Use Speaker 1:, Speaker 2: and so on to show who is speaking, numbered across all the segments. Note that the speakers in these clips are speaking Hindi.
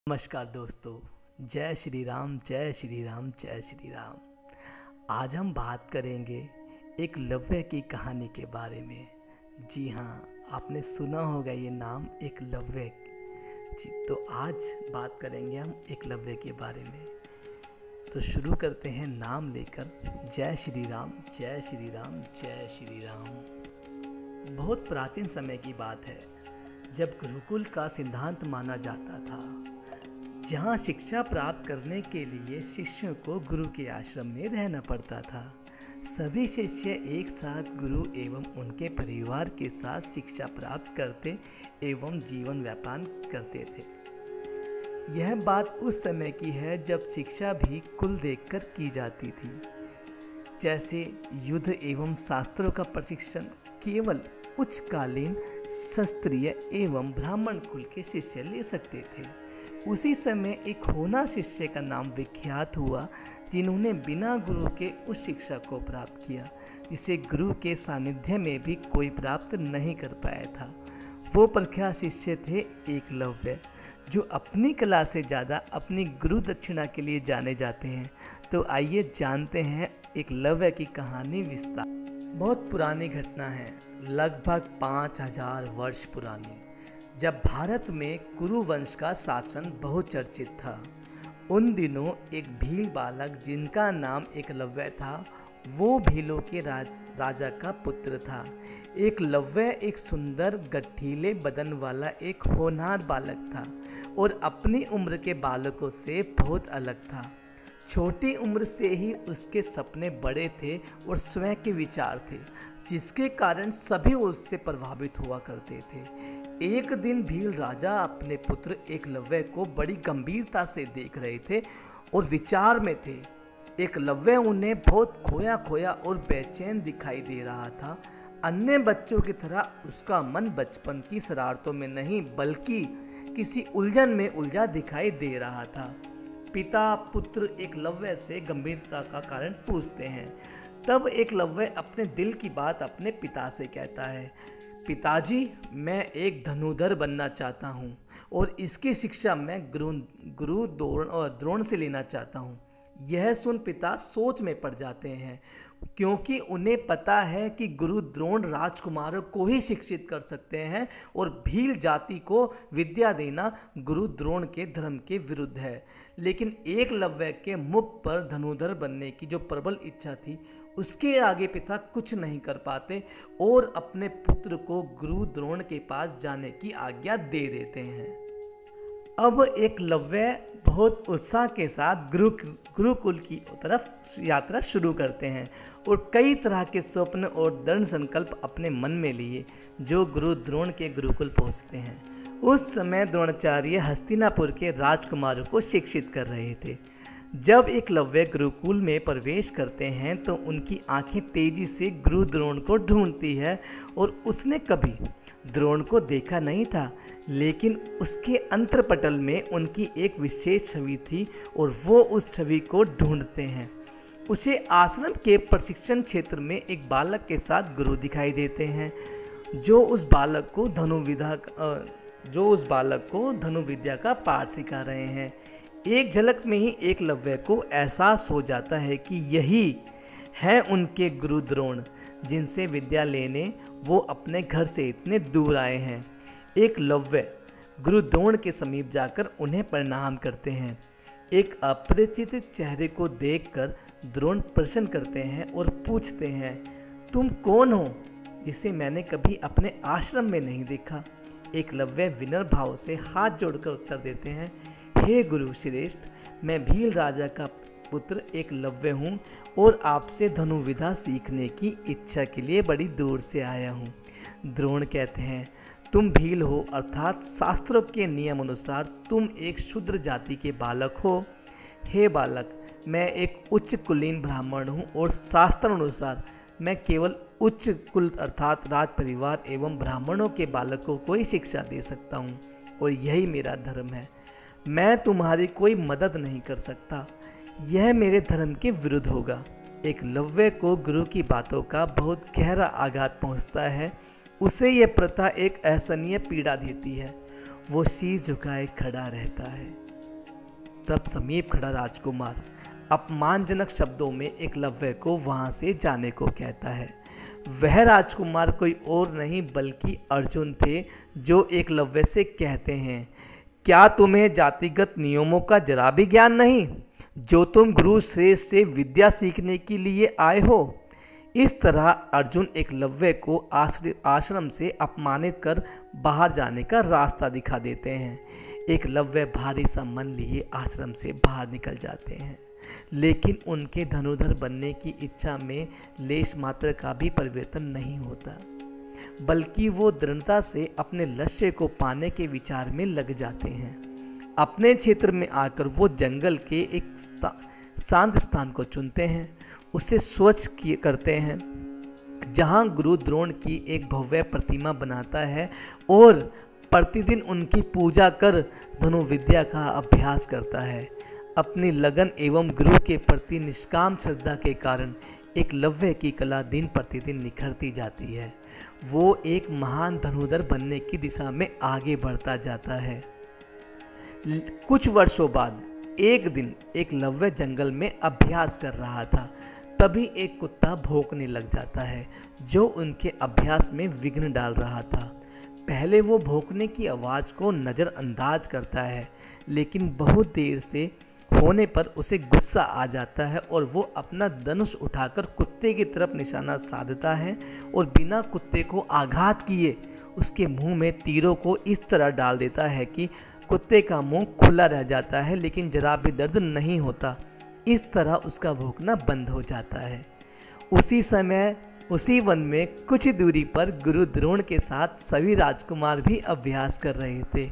Speaker 1: नमस्कार दोस्तों। जय श्री राम जय श्री राम जय श्री राम। आज हम बात करेंगे एकलव्य की कहानी के बारे में। जी हाँ, आपने सुना होगा ये नाम एकलव्य जी। तो आज बात करेंगे हम एकलव्य के बारे में। तो शुरू करते हैं नाम लेकर। जय श्री राम जय श्री राम जय श्री राम। बहुत प्राचीन समय की बात है जब गुरुकुल का सिद्धांत माना जाता था, जहाँ शिक्षा प्राप्त करने के लिए शिष्यों को गुरु के आश्रम में रहना पड़ता था। सभी शिष्य एक साथ गुरु एवं उनके परिवार के साथ शिक्षा प्राप्त करते एवं जीवन व्यापन करते थे। यह बात उस समय की है जब शिक्षा भी कुल देखकर की जाती थी। जैसे युद्ध एवं शास्त्रों का प्रशिक्षण केवल उच्चकालीन क्षत्रिय एवं ब्राह्मण कुल के शिष्य ले सकते थे। उसी समय एक होनहार शिष्य का नाम विख्यात हुआ जिन्होंने बिना गुरु के उस शिक्षा को प्राप्त किया जिसे गुरु के सानिध्य में भी कोई प्राप्त नहीं कर पाया था। वो प्रख्यात शिष्य थे एकलव्य, जो अपनी कला से ज़्यादा अपनी गुरु दक्षिणा के लिए जाने जाते हैं। तो आइए जानते हैं एकलव्य की कहानी विस्तार। बहुत पुरानी घटना है, लगभग 5000 वर्ष पुरानी, जब भारत में कुरु वंश का शासन बहुत चर्चित था। उन दिनों एक भील बालक जिनका नाम एकलव्य था, वो भीलों के राजा का पुत्र था। एकलव्य एक सुंदर गठीले बदन वाला एक होनहार बालक था और अपनी उम्र के बालकों से बहुत अलग था। छोटी उम्र से ही उसके सपने बड़े थे और स्वयं के विचार थे, जिसके कारण सभी उससे प्रभावित हुआ करते थे। एक दिन भील राजा अपने पुत्र एकलव्य को बड़ी गंभीरता से देख रहे थे और विचार में थे। एकलव्य उन्हें बहुत खोया खोया और बेचैन दिखाई दे रहा था। अन्य बच्चों की तरह उसका मन बचपन की शरारतों में नहीं बल्कि किसी उलझन में उलझा दिखाई दे रहा था। पिता पुत्र एकलव्य से गंभीरता का कारण पूछते हैं। तब एकलव्य अपने दिल की बात अपने पिता से कहता है, पिताजी, मैं एक धनुर्धर बनना चाहता हूँ और इसकी शिक्षा मैं गुरु द्रोण से लेना चाहता हूँ। यह सुन पिता सोच में पड़ जाते हैं, क्योंकि उन्हें पता है कि गुरु द्रोण राजकुमारों को ही शिक्षित कर सकते हैं और भील जाति को विद्या देना गुरु द्रोण के धर्म के विरुद्ध है। लेकिन एकलव्य के मुख पर धनुर्धर बनने की जो प्रबल इच्छा थी, उसके आगे पिता कुछ नहीं कर पाते और अपने पुत्र को गुरु द्रोण के पास जाने की आज्ञा दे देते हैं। अब एकलव्य बहुत उत्साह के साथ गुरुकुल की तरफ यात्रा शुरू करते हैं और कई तरह के स्वप्न और दृढ़ संकल्प अपने मन में लिए जो गुरु द्रोण के गुरुकुल पहुंचते हैं। उस समय द्रोणाचार्य हस्तिनापुर के राजकुमारों को शिक्षित कर रहे थे। जब एकलव्य गुरुकुल में प्रवेश करते हैं तो उनकी आंखें तेजी से गुरु द्रोण को ढूंढती है और उसने कभी द्रोण को देखा नहीं था, लेकिन उसके अंतरपटल में उनकी एक विशेष छवि थी और वो उस छवि को ढूंढते हैं। उसे आश्रम के प्रशिक्षण क्षेत्र में एक बालक के साथ गुरु दिखाई देते हैं जो उस बालक को धनुर्विद्या का पाठ सिखा रहे हैं। एक झलक में ही एकलव्य को एहसास हो जाता है कि यही है उनके गुरु द्रोण, जिनसे विद्या लेने वो अपने घर से इतने दूर आए हैं। एकलव्य गुरु द्रोण के समीप जाकर उन्हें प्रणाम करते हैं। एक अपरिचित चेहरे को देखकर द्रोण प्रश्न करते हैं और पूछते हैं, तुम कौन हो जिसे मैंने कभी अपने आश्रम में नहीं देखा? एकलव्य विनम्र भाव से हाथ जोड़कर उत्तर देते हैं, हे गुरु श्रेष्ठ, मैं भील राजा का पुत्र एकलव्य हूँ और आपसे धनुर्विद्या सीखने की इच्छा के लिए बड़ी दूर से आया हूँ। द्रोण कहते हैं, तुम भील हो, अर्थात शास्त्रों के नियम अनुसार तुम एक शूद्र जाति के बालक हो। हे बालक, मैं एक उच्च कुलीन ब्राह्मण हूँ और शास्त्र अनुसार मैं केवल उच्च कुल अर्थात राज परिवार एवं ब्राह्मणों के बालकों को ही शिक्षा दे सकता हूँ और यही मेरा धर्म है। मैं तुम्हारी कोई मदद नहीं कर सकता, यह मेरे धर्म के विरुद्ध होगा। एकलव्य को गुरु की बातों का बहुत गहरा आघात पहुंचता है। उसे यह प्रथा एक असहनीय पीड़ा देती है। वो शीश झुकाए खड़ा रहता है। तब समीप खड़ा राजकुमार अपमानजनक शब्दों में एकलव्य को वहां से जाने को कहता है। वह राजकुमार कोई और नहीं बल्कि अर्जुन थे, जो एकलव्य से कहते हैं, क्या तुम्हें जातिगत नियमों का जरा भी ज्ञान नहीं, जो तुम गुरु श्रेष्ठ से विद्या सीखने के लिए आए हो। इस तरह अर्जुन एकलव्य को आश्रम से अपमानित कर बाहर जाने का रास्ता दिखा देते हैं। एकलव्य भारी सा मन लिए आश्रम से बाहर निकल जाते हैं, लेकिन उनके धनुर्धर बनने की इच्छा में लेश मात्र का भी परिवर्तन नहीं होता, बल्कि वो दृढ़ता से अपने लक्ष्य को पाने के विचार में लग जाते हैं। अपने क्षेत्र में आकर वो जंगल के एक शांत स्थान को चुनते हैं, उसे स्वच्छ करते हैं, जहां गुरु द्रोण की एक भव्य प्रतिमा बनाता है और प्रतिदिन उनकी पूजा कर धनुर्विद्या का अभ्यास करता है। अपनी लगन एवं गुरु के प्रति निष्काम श्रद्धा के कारण एकलव्य की कला दिन प्रतिदिन निखरती जाती है। वो एक महान धनुर्धर बनने की दिशा में आगे बढ़ता जाता है। कुछ वर्षों बाद एक दिन एकलव्य जंगल में अभ्यास कर रहा था। तभी एक कुत्ता भौंकने लग जाता है, जो उनके अभ्यास में विघ्न डाल रहा था। पहले वो भौंकने की आवाज़ को नज़रअंदाज करता है, लेकिन बहुत देर से होने पर उसे गुस्सा आ जाता है और वो अपना धनुष उठाकर कुत्ते की तरफ निशाना साधता है और बिना कुत्ते को आघात किए उसके मुंह में तीरों को इस तरह डाल देता है कि कुत्ते का मुंह खुला रह जाता है, लेकिन जरा भी दर्द नहीं होता। इस तरह उसका भौंकना बंद हो जाता है। उसी समय उसी वन में कुछ दूरी पर गुरु द्रोण के साथ सभी राजकुमार भी अभ्यास कर रहे थे।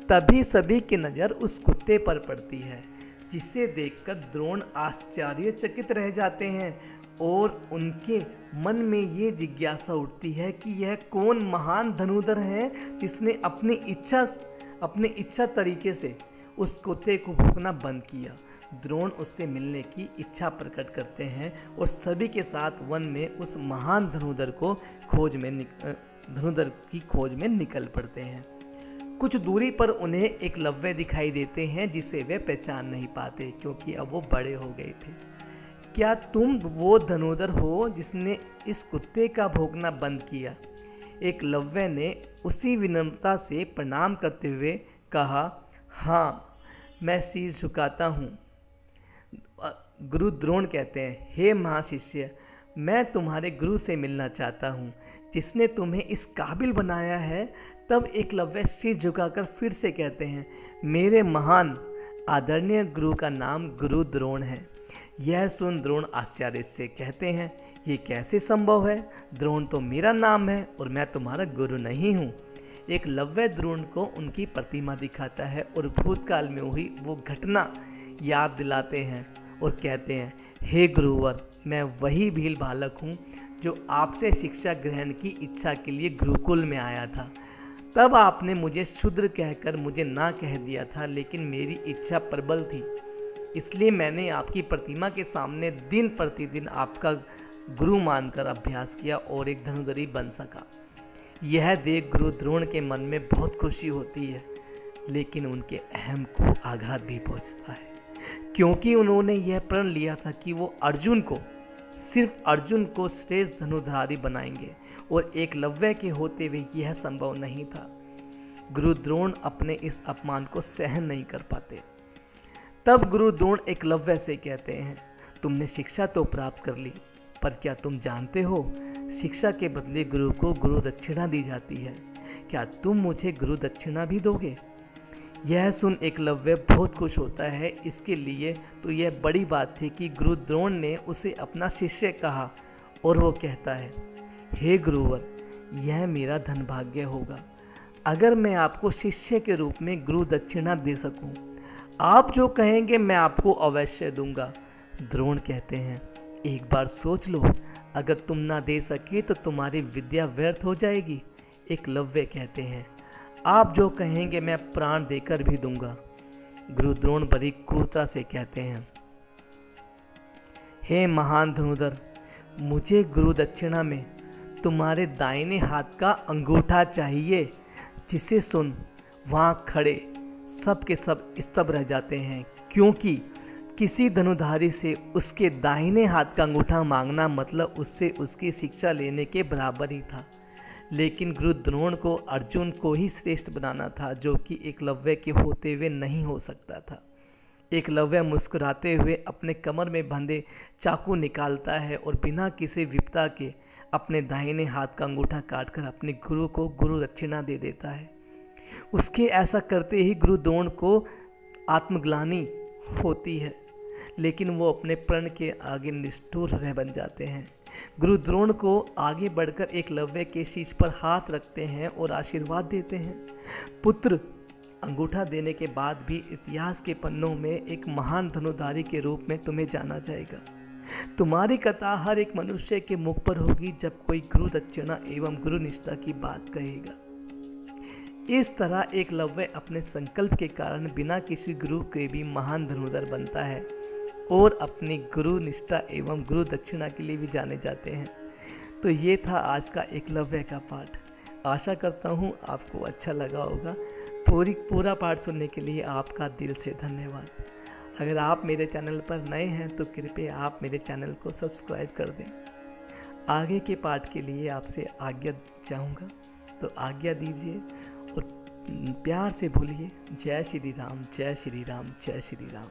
Speaker 1: तभी सभी की नज़र उस कुत्ते पर पड़ती है, जिसे देखकर द्रोण आश्चर्यचकित रह जाते हैं और उनके मन में ये जिज्ञासा उठती है कि यह कौन महान धनुर्धर है जिसने अपनी इच्छा तरीके से उस कुत्ते को भौंकना बंद किया। द्रोण उससे मिलने की इच्छा प्रकट करते हैं और सभी के साथ वन में उस महान धनुर्धर की खोज में निकल पड़ते हैं। कुछ दूरी पर उन्हें एकलव्य दिखाई देते हैं, जिसे वे पहचान नहीं पाते क्योंकि अब वो बड़े हो गए थे। क्या तुम वो धनुर्धर हो जिसने इस कुत्ते का भौंकना बंद किया? एकलव्य ने उसी विनम्रता से प्रणाम करते हुए कहा, हाँ, मैं शीश झुकाता हूँ। गुरु द्रोण कहते हैं, हे महाशिष्य, मैं तुम्हारे गुरु से मिलना चाहता हूँ, जिसने तुम्हें इस काबिल बनाया है। तब एकलव्य शीश झुकाकर फिर से कहते हैं, मेरे महान आदरणीय गुरु का नाम गुरु द्रोण है। यह सुन द्रोण आश्चर्य से कहते हैं, ये कैसे संभव है? द्रोण तो मेरा नाम है और मैं तुम्हारा गुरु नहीं हूँ। एकलव्य द्रोण को उनकी प्रतिमा दिखाता है और भूतकाल में हुई वो घटना याद दिलाते हैं और कहते हैं, हे गुरुवर, मैं वही भील बालक हूँ जो आपसे शिक्षा ग्रहण की इच्छा के लिए गुरुकुल में आया था। तब आपने मुझे शूद्र कहकर मुझे ना कह दिया था, लेकिन मेरी इच्छा प्रबल थी, इसलिए मैंने आपकी प्रतिमा के सामने दिन प्रतिदिन आपका गुरु मानकर अभ्यास किया और एक धनुर्धरी बन सका। यह देख गुरु द्रोण के मन में बहुत खुशी होती है, लेकिन उनके अहम को आघात भी पहुंचता है, क्योंकि उन्होंने यह प्रण लिया था कि वो सिर्फ अर्जुन को श्रेष्ठ धनुर्धारी बनाएंगे और एकलव्य के होते हुए यह संभव नहीं था। गुरु द्रोण अपने इस अपमान को सहन नहीं कर पाते। तब गुरु द्रोण एकलव्य से कहते हैं, तुमने शिक्षा तो प्राप्त कर ली, पर क्या तुम जानते हो, शिक्षा के बदले गुरु को गुरु दक्षिणा दी जाती है। क्या तुम मुझे गुरु दक्षिणा भी दोगे? यह सुन एकलव्य बहुत खुश होता है। इसके लिए तो यह बड़ी बात थी कि गुरु द्रोण ने उसे अपना शिष्य कहा और वो कहता है, हे गुरुवर, यह मेरा धनभाग्य होगा अगर मैं आपको शिष्य के रूप में गुरु दक्षिणा दे सकूं। आप जो कहेंगे मैं आपको अवश्य दूंगा। द्रोण कहते हैं, एक बार सोच लो, अगर तुम ना दे सके तो तुम्हारी विद्या व्यर्थ हो जाएगी। एकलव्य कहते हैं, आप जो कहेंगे मैं प्राण देकर भी दूंगा। गुरु द्रोण बड़ी क्रूरता से कहते हैं, हे महान धनुर्धर, मुझे गुरु दक्षिणा में तुम्हारे दाहिने हाथ का अंगूठा चाहिए। जिसे सुन वहाँ खड़े सब के सब स्तब्ध रह जाते हैं, क्योंकि किसी धनुधारी से उसके दाहिने हाथ का अंगूठा मांगना मतलब उससे उसकी शिक्षा लेने के बराबर ही था। लेकिन गुरु द्रोण को अर्जुन को ही श्रेष्ठ बनाना था, जो कि एकलव्य के होते हुए नहीं हो सकता था। एकलव्य मुस्कुराते हुए अपने कमर में बंधे चाकू निकालता है और बिना किसी विपदा के अपने दाहिने हाथ का अंगूठा काटकर अपने गुरु को गुरु दक्षिणा दे देता है। उसके ऐसा करते ही गुरु द्रोण को आत्मग्लानि होती है, लेकिन वो अपने प्रण के आगे निष्ठुर रह बन जाते हैं। गुरु द्रोण को आगे बढ़कर एकलव्य के शीश पर हाथ रखते हैं और आशीर्वाद देते हैं। पुत्र, अंगूठा देने के बाद भी इतिहास के पन्नों में एक महान धनुधारी के रूप में तुम्हें जाना जाएगा। तुम्हारी कथा हर एक मनुष्य के मुख पर होगी जब कोई गुरु दक्षिणा एवं गुरु निष्ठा की बात कहेगा। इस तरह एकलव्य अपने संकल्प के कारण बिना किसी गुरु के भी महान धनुधर बनता है और अपनी गुरु निष्ठा एवं गुरु दक्षिणा के लिए भी जाने जाते हैं। तो ये था आज का एकलव्य का पाठ। आशा करता हूँ आपको अच्छा लगा होगा। पूरा पाठ सुनने के लिए आपका दिल से धन्यवाद। अगर आप मेरे चैनल पर नए हैं तो कृपया आप मेरे चैनल को सब्सक्राइब कर दें। आगे के पाठ के लिए आपसे आज्ञा चाहूँगा, तो आज्ञा दीजिए और प्यार से बोलिए जय श्री राम, जय श्री राम, जय श्री राम।